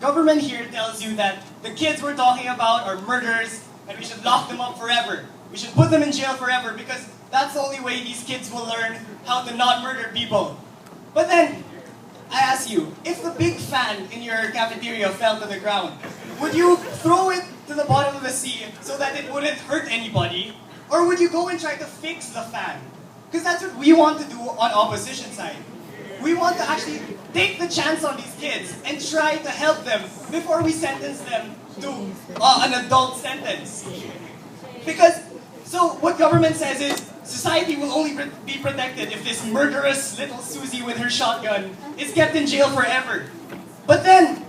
government here tells you that the kids we're talking about are murderers and we should lock them up forever. We should put them in jail forever because that's the only way these kids will learn how to not murder people. But then, I ask you, if the big fan in your cafeteria fell to the ground, would you throw it to the bottom of the sea so that it wouldn't hurt anybody? Or would you go and try to fix the fan? Because that's what we want to do on opposition side. We want to actually take the chance on these kids and try to help them before we sentence them to an adult sentence. Because, so what government says is, society will only be protected if this murderous little Susie with her shotgun is kept in jail forever. But then,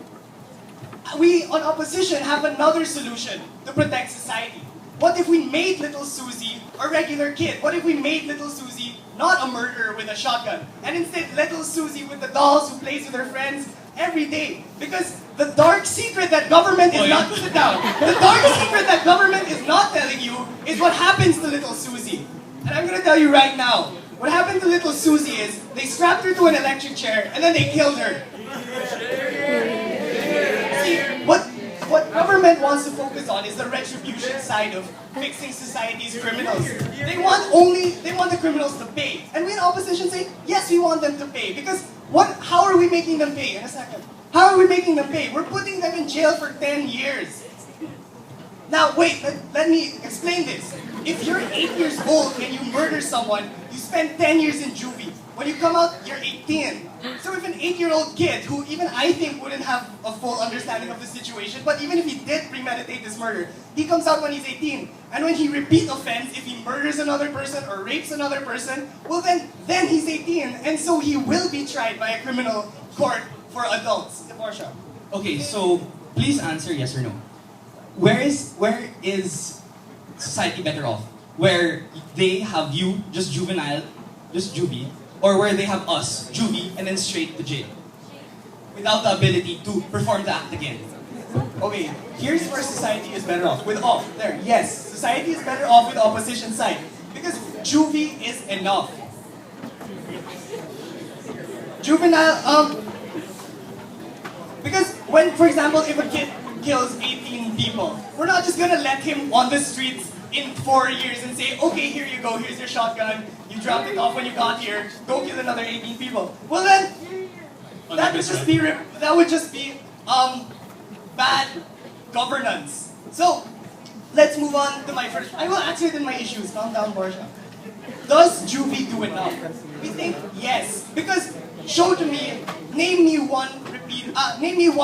we on opposition have another solution to protect society. What if we made little Susie a regular kid? What if we made little Susie not a murderer with a shotgun, and instead little Susie with the dolls who plays with her friends every day? Because the dark secret that government is not sit down. The dark secret that government is not telling you is what happens to little Susie. And I'm gonna tell you right now, what happened to little Susie is they strapped her to an electric chair and then they killed her. See, what government wants to focus on is the retribution side of fixing society's criminals. They want the criminals to pay. And we in opposition say, yes, we want them to pay. Because how are we making them pay? In a second. How are we making them pay? We're putting them in jail for 10 years. Now, wait, let me explain this. If you're 8 years old and you murder someone, you spend 10 years in juvie. When you come out, you're 18. So if an 8-year-old kid, who even I think wouldn't have a full understanding of the situation, but even if he did premeditate this murder, he comes out when he's 18. And when he repeat offense, if he murders another person or rapes another person, well then he's 18. And so he will be tried by a criminal court for adults. Portia. Okay, so please answer yes or no. Where is society better off? Where they have you, just juvenile, just juvie, or where they have us, juvie, and then straight to jail? Without the ability to perform the act again. Okay, here's where society is better off. Yes, society is better off with the opposition side. Because juvie is enough. Juvenile, because when, for example, if a kid kills 18 people, we're not just gonna let him on the streets in 4 years and say, okay, here you go, here's your shotgun, you dropped it off when you got here, go kill another 18 people. Well then, that would just be bad governance. So, let's move on to my first. I will answer it in my issues. Calm down, Portia. Does juvie do enough? We think yes, because show to me, name me one